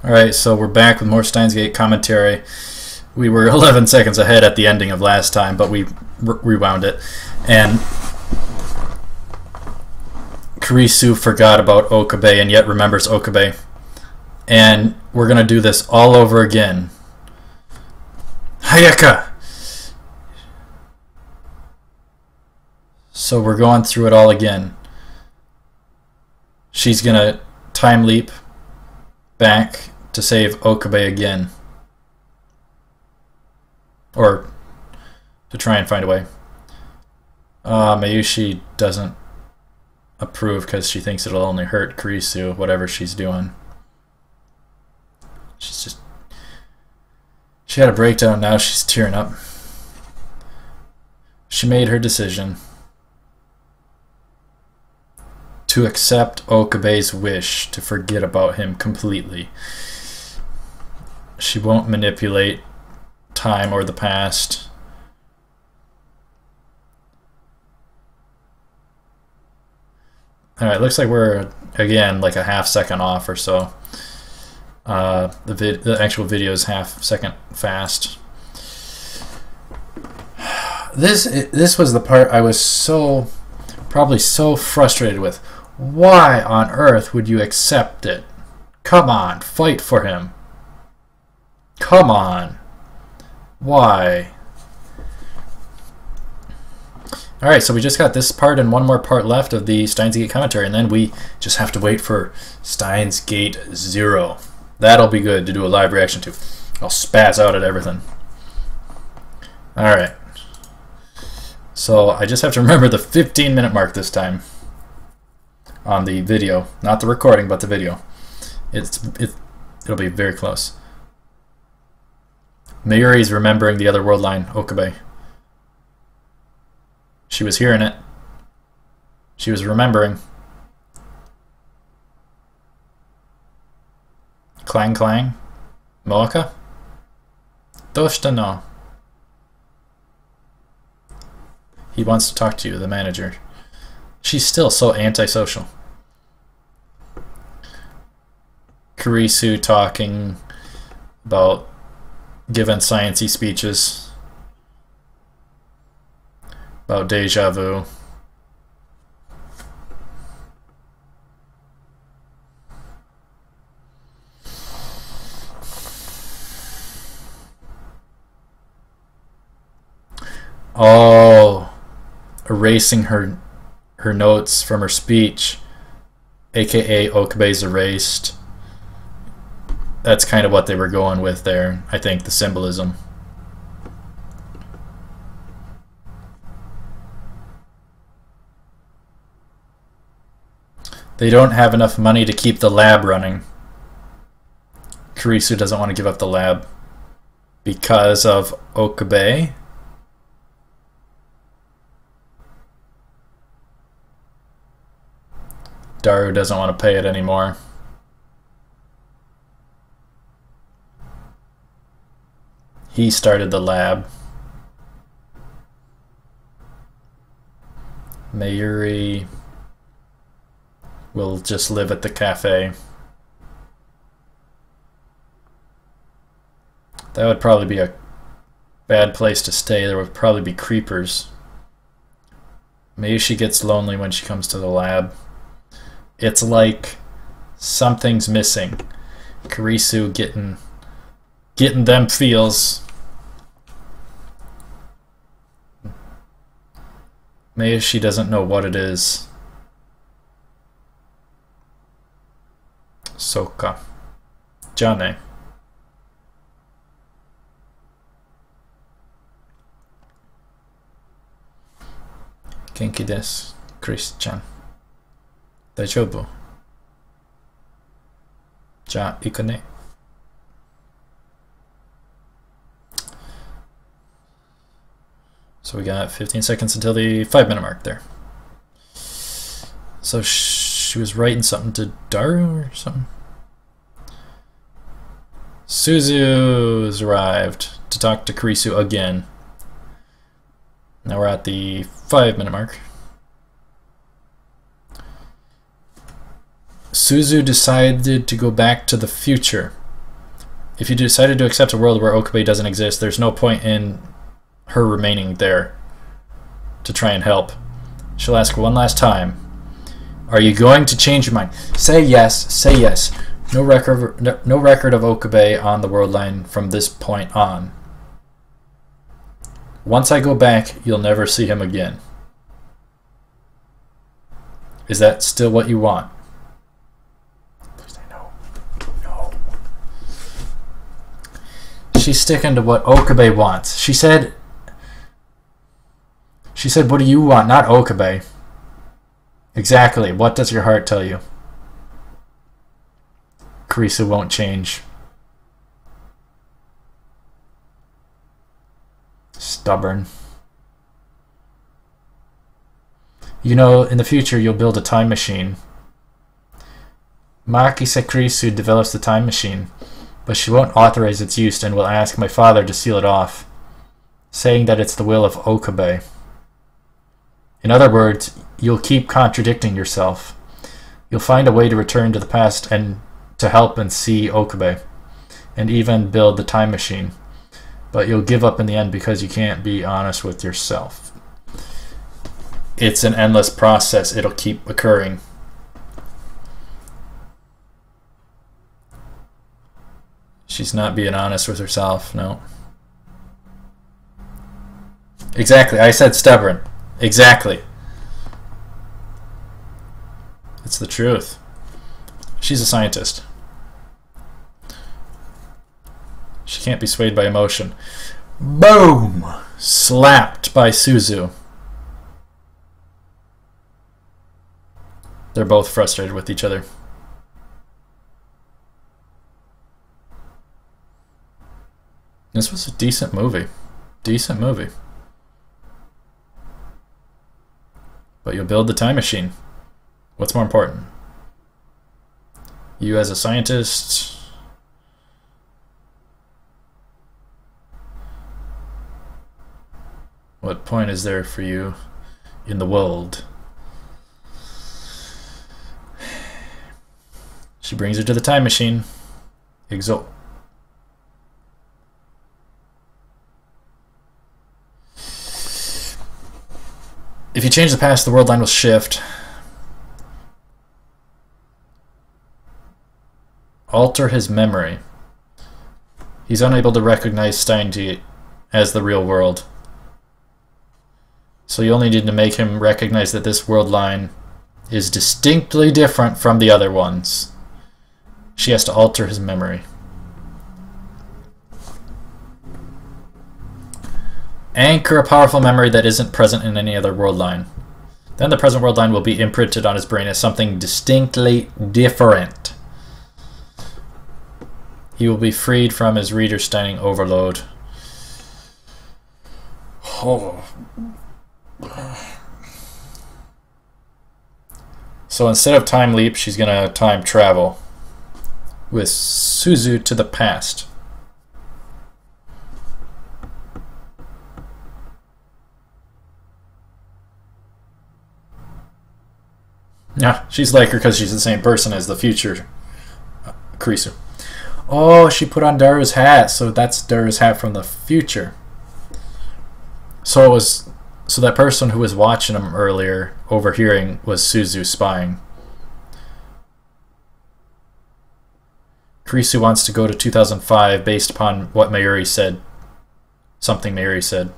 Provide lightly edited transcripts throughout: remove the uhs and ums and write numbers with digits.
Alright, so we're back with more Steins Gate commentary. We were 11 seconds ahead at the ending of last time, but we rewound it. And Kurisu forgot about Okabe and yet remembers Okabe. And we're going to do this all over again. Hayaka! So we're going through it all again. She's going to time leap back to save Okabe again. Or to try and find a way. Mayurii doesn't approve because she thinks it'll only hurt Kurisu, whatever she's doing. She had a breakdown, now she's tearing up. She made her decision to accept Okabe's wish to forget about him completely. She won't manipulate time or the past. Alright, looks like we're again like a half second off or so. The actual video is half second fast. This was the part I was probably so frustrated with. Why on earth would you accept it? Come on, fight for him. Come on. Why? Alright, so we just got this part and one more part left of the Steins Gate commentary, and then we just have to wait for Steins Gate 0. That'll be good to do a live reaction to. I'll spaz out at everything. Alright. So I just have to remember the 15-minute mark this time on the video. Not the recording, but the video. It'll be very close. Mayurii's remembering the other world line, Okabe. She was hearing it. She was remembering. Clang clang. Moeka? Doshita no. He wants to talk to you, the manager. She's still so antisocial. Kurisu talking about giving sciencey speeches about deja vu. Oh, erasing her notes from her speech, aka Okabe's erased. That's kind of what they were going with there, I think, the symbolism. They don't have enough money to keep the lab running. Kurisu doesn't want to give up the lab because of Okabe. Daru doesn't want to pay it anymore. He started the lab. Mayurii will just live at the cafe. That would probably be a bad place to stay. There would probably be creepers. Mayurii gets lonely when she comes to the lab. It's like something's missing. Kurisu getting them feels. Mayurii doesn't know what it is. Soka. Jane. Genki desu, Chris-chan. Daijoubu? Ja, iku ne. So we got 15 seconds until the 5-minute mark there. So she was writing something to Daru or something. Suzu's arrived to talk to Kurisu again. Now we're at the 5-minute mark. Suzu decided to go back to the future If you decided to accept a world where Okabe doesn't exist, there's no point in her remaining there to try and help. She'll ask one last time, are you going to change your mind? Say yes, say yes. No record of Okabe on the world line from this point on. Once I go back, you'll never see him again. Is that still what you want? Please say no. No. She's sticking to what Okabe wants. She said, what do you want, not Okabe? Exactly. What does your heart tell you? Kurisu won't change. Stubborn. You know, in the future you'll build a time machine. Makise Kurisu develops the time machine, but she won't authorize its use and will ask my father to seal it off, saying that it's the will of Okabe. In other words, you'll keep contradicting yourself. You'll find a way to return to the past and to help and see Okabe, and even build the time machine. But you'll give up in the end because you can't be honest with yourself. It's an endless process. It'll keep occurring. She's not being honest with herself, no. Exactly, I said stubborn. Exactly. It's the truth. She's a scientist. She can't be swayed by emotion. Boom! Slapped by Suzu. They're both frustrated with each other. This was a decent movie. Decent movie. But you'll build the time machine. What's more important? You as a scientist... What point is there for you in the world? She brings her to the time machine. Exalt. If you change the past, the world line will shift. Alter his memory. He's unable to recognize Steins as the real world. So you only need to make him recognize that this world line is distinctly different from the other ones. She has to alter his memory. Anchor a powerful memory that isn't present in any other world line. Then the present world line will be imprinted on his brain as something distinctly different. He will be freed from his reader Steining overload. Oh. So instead of time leap, she's gonna time travel with Suzu to the past. Yeah, she's like her because she's the same person as the future Kurisu. Oh, she put on Daru's hat, so that's Daru's hat from the future. So it was, so that person who was watching him earlier, overhearing, was Suzu spying. Kurisu wants to go to 2005 based upon what Mayurii said. Something Mayurii said.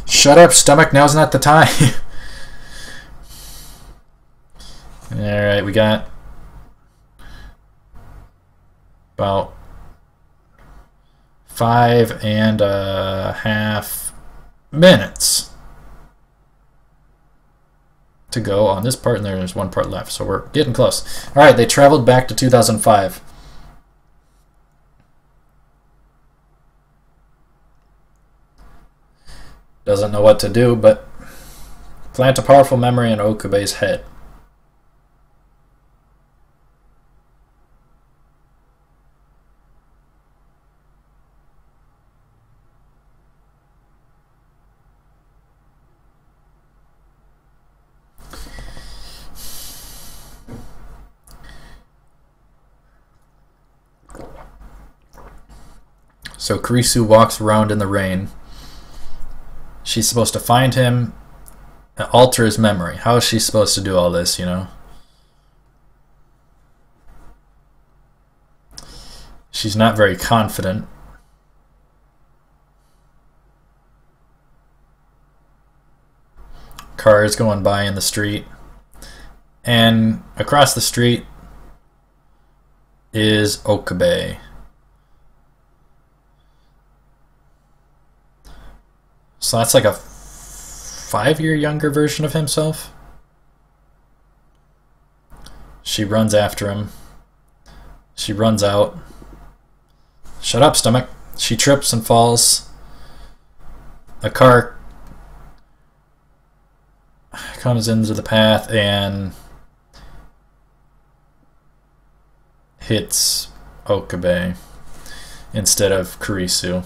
Shut up, stomach, now's not the time. Alright, we got about 5.5 minutes to go on this part, and there's one part left, so we're getting close. Alright, they traveled back to 2005. Doesn't know what to do, but plant a powerful memory in Okabe's head. So Kurisu walks around in the rain. She's supposed to find him and alter his memory. How is she supposed to do all this, you know? She's not very confident. Cars going by in the street. And across the street is Okabe. So that's like a 5-year younger version of himself. She runs after him. She runs out. Shut up, stomach. She trips and falls. A car comes into the path and hits Okabe instead of Kurisu.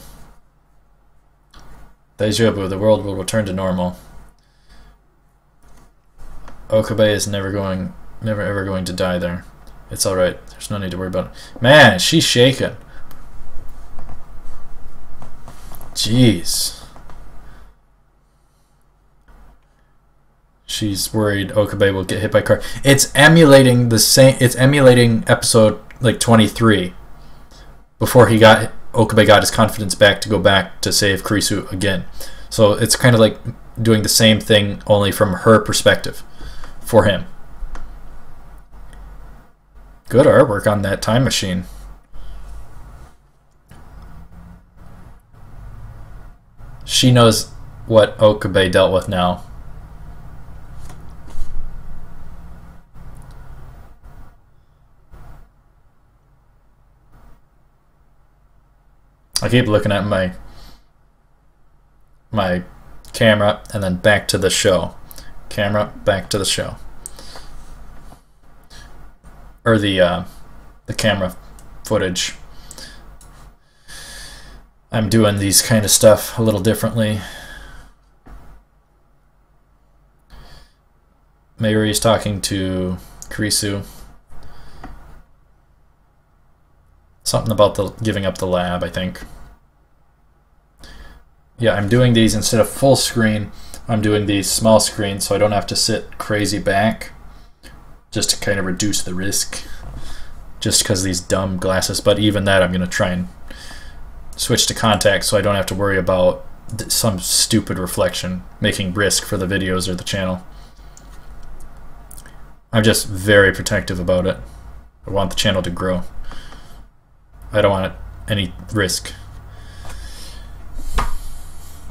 Deja vu, the world will return to normal. Okabe is never ever going to die there. It's alright. There's no need to worry about it. Man, she's shaking. Jeez. She's worried Okabe will get hit by a car. It's emulating the same. It's emulating episode like 23 before Okabe got his confidence back to go back to save Kurisu again. So it's kind of like doing the same thing, only from her perspective for him. Good artwork on that time machine. She knows what Okabe dealt with now. I keep looking at my camera and then back to the show. Camera, back to the show. Or the camera footage. I'm doing these kind of stuff a little differently. Mayurii is talking to Kurisu. Something about the giving up the lab, I think. Yeah, I'm doing these instead of full screen. I'm doing these small screen so I don't have to sit crazy back. Just to kind of reduce the risk. Just because these dumb glasses. But even that, I'm going to try and switch to contacts so I don't have to worry about some stupid reflection making risk for the videos or the channel. I'm just very protective about it. I want the channel to grow. I don't want any risk.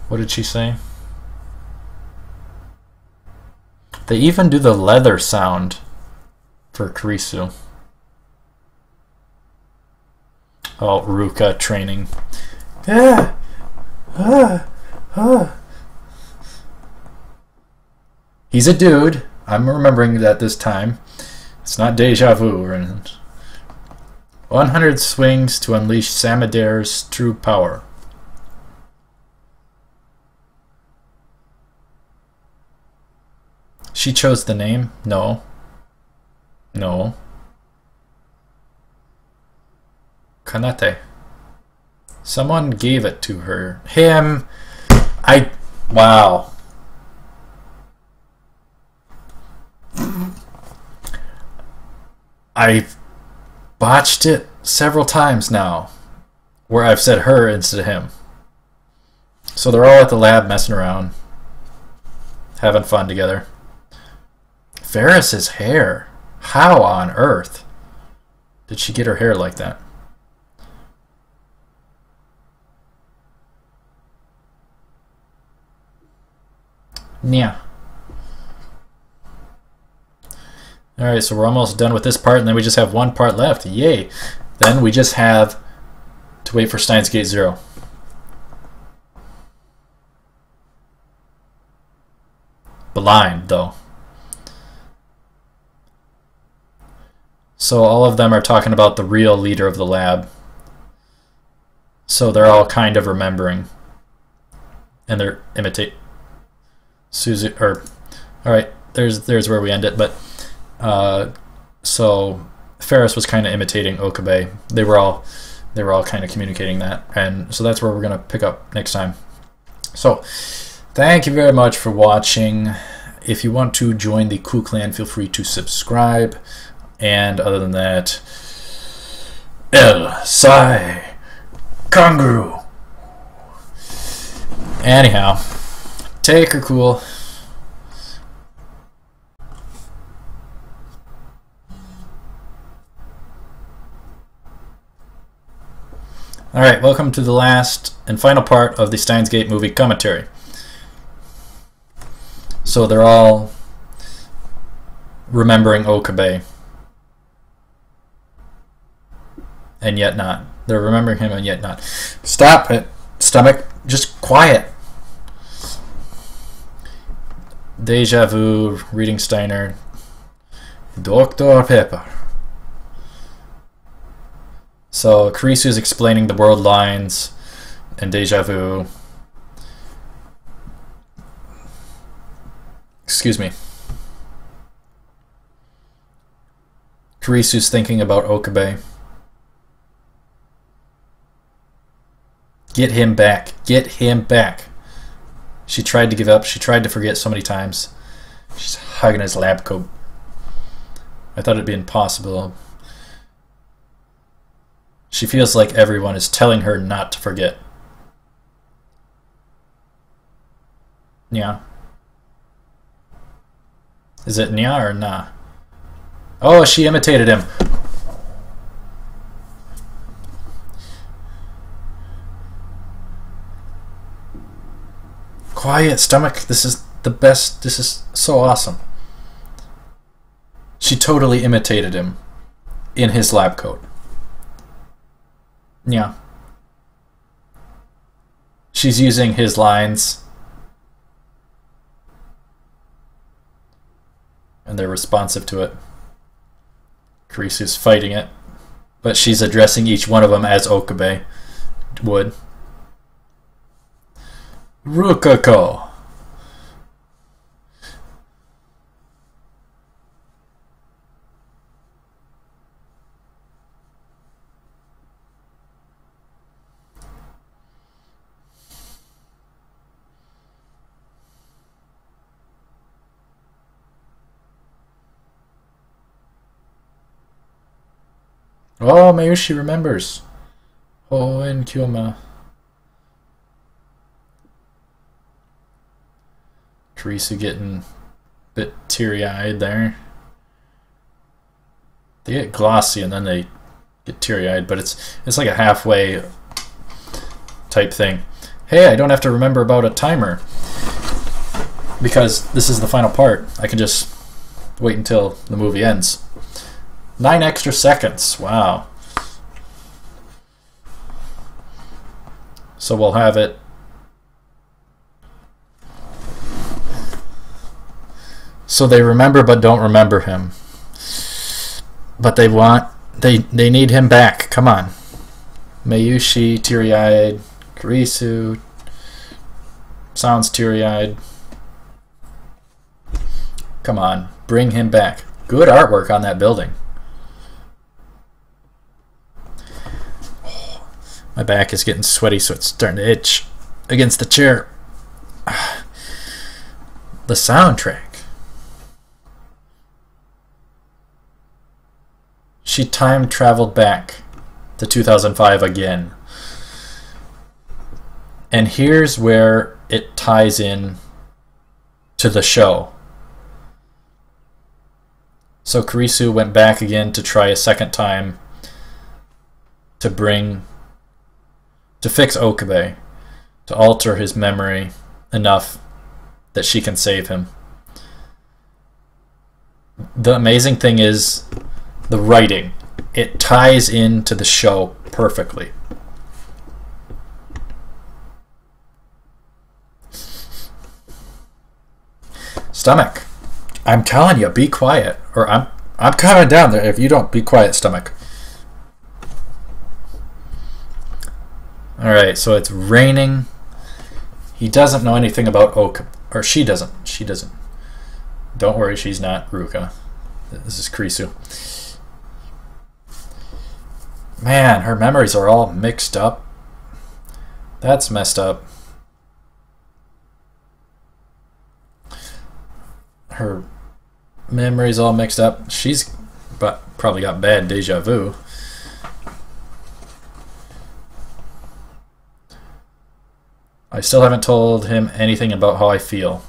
What did she say? They even do the leather sound for Kurisu. Oh, Ruka training. Yeah. He's a dude. I'm remembering that this time. It's not deja vu or anything. 100 swings to unleash Samadere's true power. She chose the name? No. No. Kanate. Someone gave it to her. Him. Wow. I've botched it several times now where I've said her instead of him. So they're all at the lab messing around, having fun together. Faris's hair. How on earth did she get her hair like that? Yeah. Alright, so we're almost done with this part, and then we just have one part left. Yay! Then we just have to wait for Steins Gate 0. Blind, though. So all of them are talking about the real leader of the lab. So they're all kind of remembering. And they're imitate Suzuha, or alright, there's where we end it, but so Faris was kind of imitating Okabe. They were all They were all kind of communicating that, and so that's where we're going to pick up next time. So, thank you very much for watching. If you want to join the Ku Clan, feel free to subscribe. And other than that, El Sai Kanguru. Anyhow, take her cool. Alright, welcome to the last and final part of the Steins Gate movie commentary. So they're all remembering Okabe. And yet not. They're remembering him and yet not. Stop it, stomach. Just quiet. Deja vu, reading Steiner. Dr. Pepper. So Kurisu is explaining the world lines and Deja vu. Excuse me. Kurisu's thinking about Okabe. Get him back. Get him back. She tried to give up. She tried to forget so many times. She's hugging his lab coat. I thought it'd be impossible. She feels like everyone is telling her not to forget. Nya. Is it Nya or Na? Oh, she imitated him. Quiet, stomach. This is the best. This is so awesome. She totally imitated him in his lab coat. Yeah. She's using his lines. And they're responsive to it. Kurisu's fighting it. But she's addressing each one of them as Okabe would. Rukako. Oh, Mayurii remembers. Hououin kyouma. Kurisu getting a bit teary-eyed there. They get glossy and then they get teary-eyed, but it's like a halfway type thing. Hey, I don't have to remember about a timer because this is the final part. I can just wait until the movie ends. 9 extra seconds. Wow. So we'll have it. So they remember but don't remember him. But they need him back. Come on. Mayurii, teary-eyed. Kurisu sounds teary-eyed. Come on. Bring him back. Good artwork on that building. My back is getting sweaty, so it's starting to itch against the chair. The soundtrack. She time traveled back to 2005 again. And here's where it ties in to the show. So Kurisu went back again to try a second time to fix Okabe, to alter his memory enough that she can save him. The amazing thing is the writing. It ties into the show perfectly. Stomach, I'm telling you, be quiet, or I'm coming down there if you don't be quiet, stomach. Alright, so it's raining. He doesn't know anything about Okabe. Or she doesn't. She doesn't. Don't worry, she's not Ruka. This is Kurisu. Man, her memories are all mixed up. That's messed up. Her memories all mixed up. She's probably got bad deja vu. I still haven't told him anything about how I feel.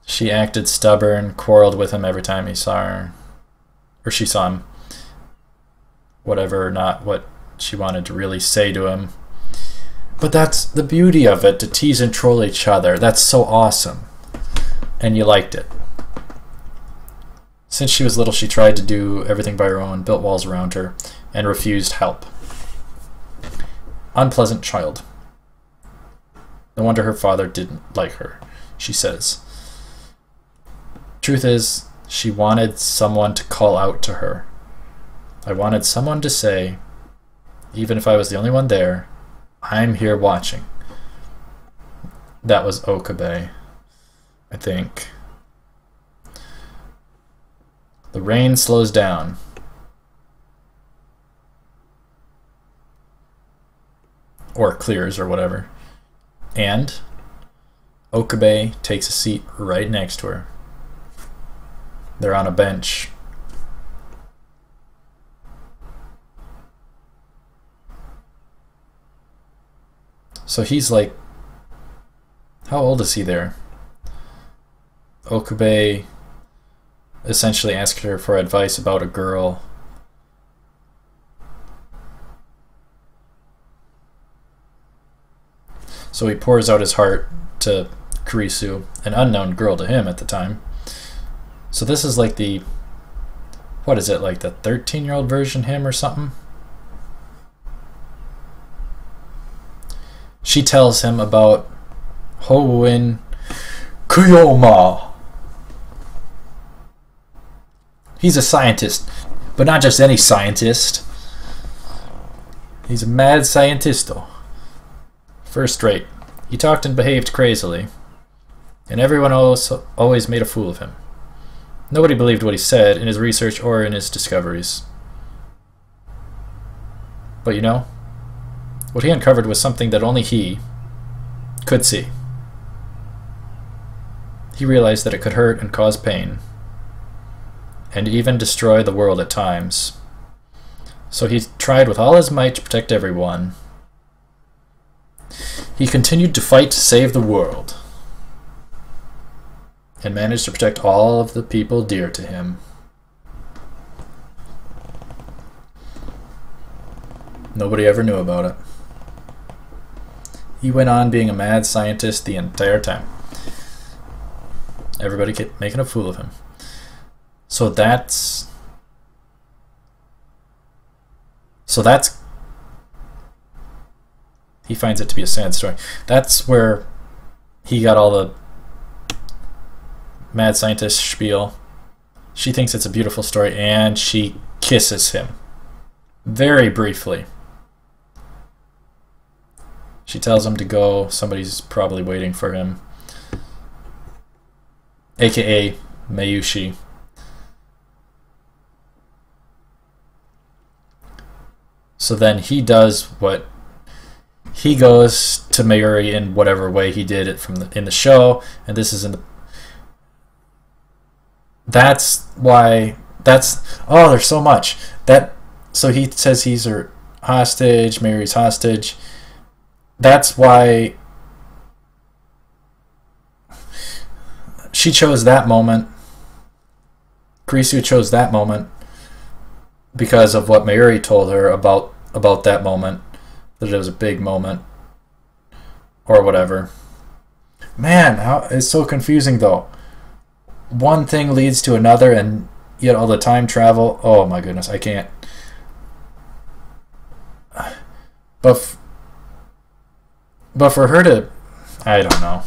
She acted stubborn, quarreled with him every time he saw her. Or she saw him. Whatever, not what she wanted to really say to him. But that's the beauty of it, to tease and troll each other. That's so awesome. And you liked it. Since she was little, she tried to do everything by her own, built walls around her, and refused help. Unpleasant child. No wonder her father didn't like her, she says. Truth is, she wanted someone to call out to her. I wanted someone to say, even if I was the only one there, I'm here watching. That was Okabe, I think. The rain slows down. Or clears or whatever. And Okabe takes a seat right next to her. They're on a bench. So he's like, how old is he there? Okabe essentially asked her for advice about a girl. So he pours out his heart to Kurisu, an unknown girl to him at the time. So this is like the, what is it, like the 13-year-old version him or something? She tells him about hououin kyouma. He's a scientist, but not just any scientist. He's a mad scientisto. First rate. He talked and behaved crazily, and everyone always made a fool of him. Nobody believed what he said in his research or in his discoveries. But you know, what he uncovered was something that only he could see. He realized that it could hurt and cause pain, and even destroy the world at times. So he tried with all his might to protect everyone. He continued to fight to save the world, and managed to protect all of the people dear to him. Nobody ever knew about it. He went on being a mad scientist the entire time. Everybody kept making a fool of him. So that's he finds it to be a sad story. That's where he got all the mad scientist spiel. She thinks it's a beautiful story, and she kisses him. Very briefly. She tells him to go. Somebody's probably waiting for him. AKA Mayurii. So then he does what he goes to Mayurii in whatever way he did it in the show, and this is in the. That's why. Oh, there's so much that. So he says he's her hostage. Mayurii's hostage. That's why she chose that moment. Kurisu chose that moment because of what Mayurii told her about that moment, that it was a big moment or whatever. Man, it's so confusing though. One thing leads to another, and yet all the time travel. Oh my goodness, I can't. But for her to, I don't know.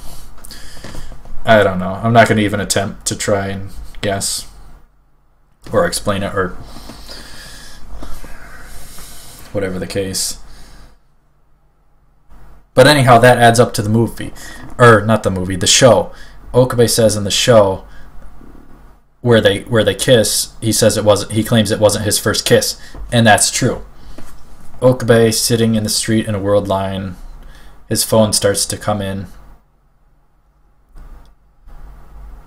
I'm not going to even attempt to try and guess or explain it or whatever the case. But anyhow, that adds up to the movie. Or not the movie, the show. Okabe says in the show, where they kiss, he says it wasn't. He claims it wasn't his first kiss, and that's true. Okabe sitting in the street in a world line. His phone starts to come in.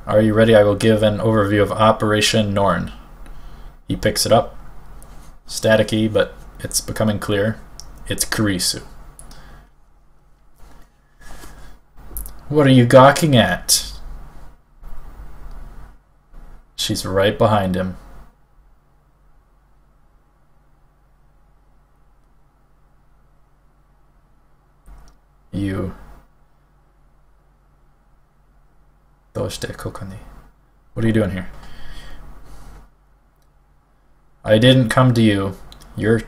Are you ready? I will give an overview of Operation Norn. He picks it up. Staticky, but it's becoming clear. It's Kurisu. What are you gawking at? She's right behind him. You. What are you doing here? I didn't come to you. You're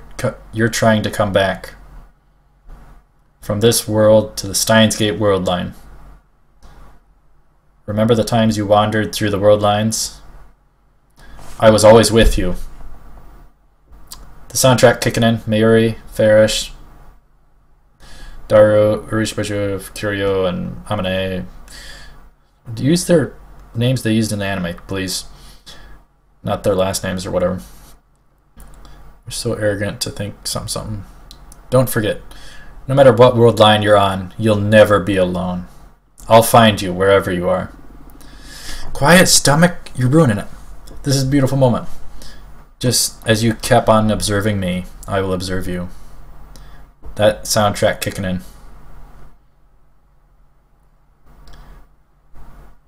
trying to come back. From this world to the Steins Gate world line. Remember the times you wandered through the world lines? I was always with you. The soundtrack kicking in. Mayurii, Faris, Daru, Urishbaju, Kuryu, and Amane. Use their names they used in the anime, please. Not their last names or whatever. We're so arrogant to think something. Don't forget, no matter what world line you're on, you'll never be alone. I'll find you wherever you are. Quiet, stomach, you're ruining it. This is a beautiful moment. Just as you kept on observing me, I will observe you. That soundtrack kicking in.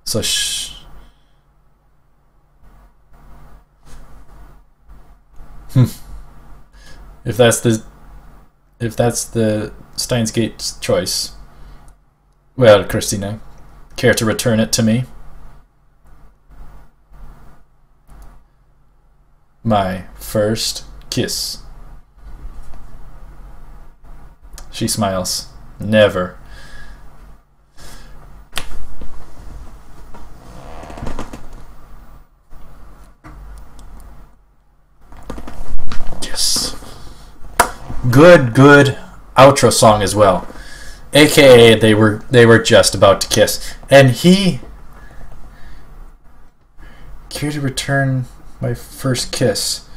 So shh. If that's the Steins Gate's choice, well, Christina, care to return it to me? My first kiss. She smiles. Never. Yes. Good outro song as well. AKA they were just about to kiss. And he care to return my first kiss.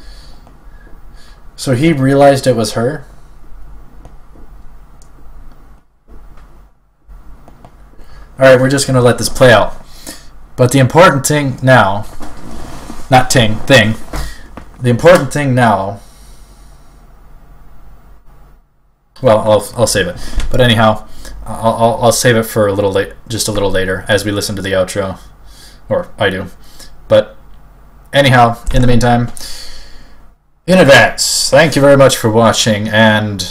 So he realized it was her. Alright, we're just gonna let this play out. But the important thing now, not thing, the important thing now, well, I'll save it. But anyhow, I'll save it for just a little later as we listen to the outro, or I do. But anyhow, in the meantime, in advance, thank you very much for watching, and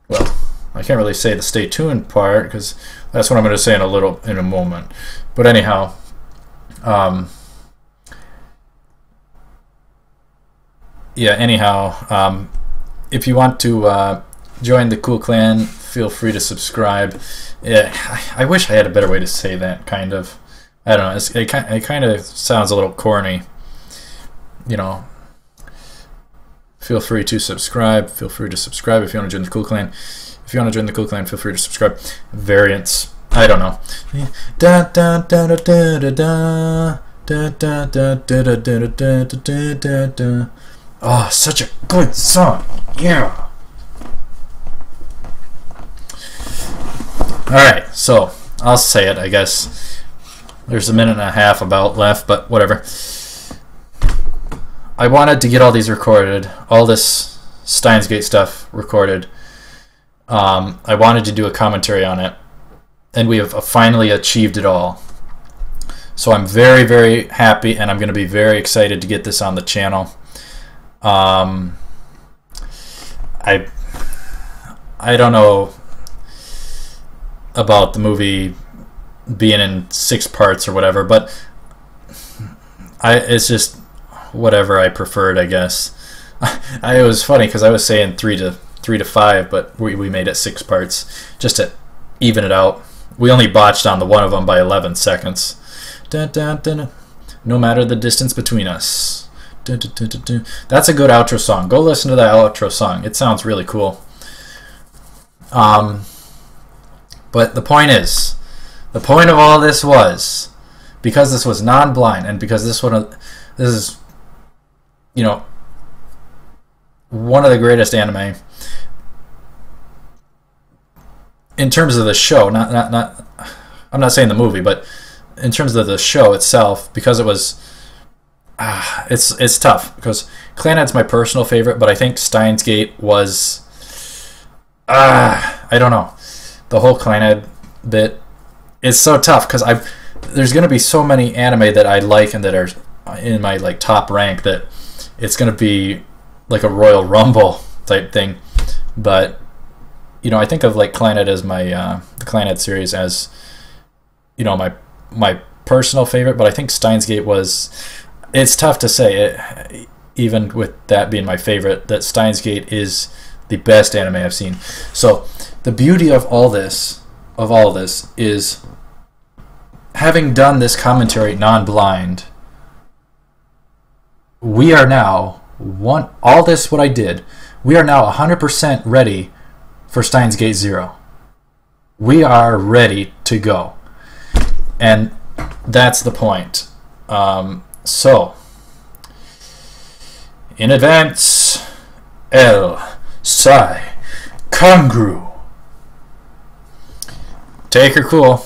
well, I can't really say the stay tuned part because that's what I'm going to say in a moment. But anyhow, yeah. Anyhow, if you want to join the cool clan, feel free to subscribe. Yeah, I wish I had a better way to say that. Kind of, I don't know. It kind of sounds a little corny. You know. Feel free to subscribe. Feel free to subscribe if you want to join the cool clan. If you want to join the cool clan, feel free to subscribe. Variants. I don't know. Da da da da da da da da da da da da da. Oh, such a good song. Yeah. Alright, so I'll say it, I guess. There's a minute and a half about left, but whatever. I wanted to get all these recorded, all this Steins Gate stuff recorded. I wanted to do a commentary on it, and we have finally achieved it all. So I'm very, very happy, and I'm going to be very excited to get this on the channel. I don't know about the movie being in 6 parts or whatever, but it's just whatever I preferred, I guess. It was funny because I was saying 3 to 5, but we made it 6 parts just to even it out. We only botched on the one of them by 11 seconds. Dun, dun, dun, dun. No matter the distance between us. Dun, dun, dun, dun, dun. That's a good outro song. Go listen to that outro song. It sounds really cool. But the point of all this was, because this was non-blind, and because this is, you know, one of the greatest anime in terms of the show. Not I'm not saying the movie, but in terms of the show itself, because it was, it's tough because Clannad's my personal favorite, but I think Steins Gate was, I don't know, the whole Clannad bit is so tough because there's going to be so many anime that I like and that are in my like top rank that it's going to be like a Royal Rumble type thing. But you know, I think of like Clannad as my the Clannad series as, you know, my personal favorite, but I think Steins Gate was, it's tough to say it, even with that being my favorite, that Steins Gate is the best anime I've seen. So the beauty of all this is, having done this commentary non-blind, we are now all this what I did, we are now 100% ready for Steins Gate 0. We are ready to go. And that's the point. So, in advance, El Sai Kangru. Take her cool.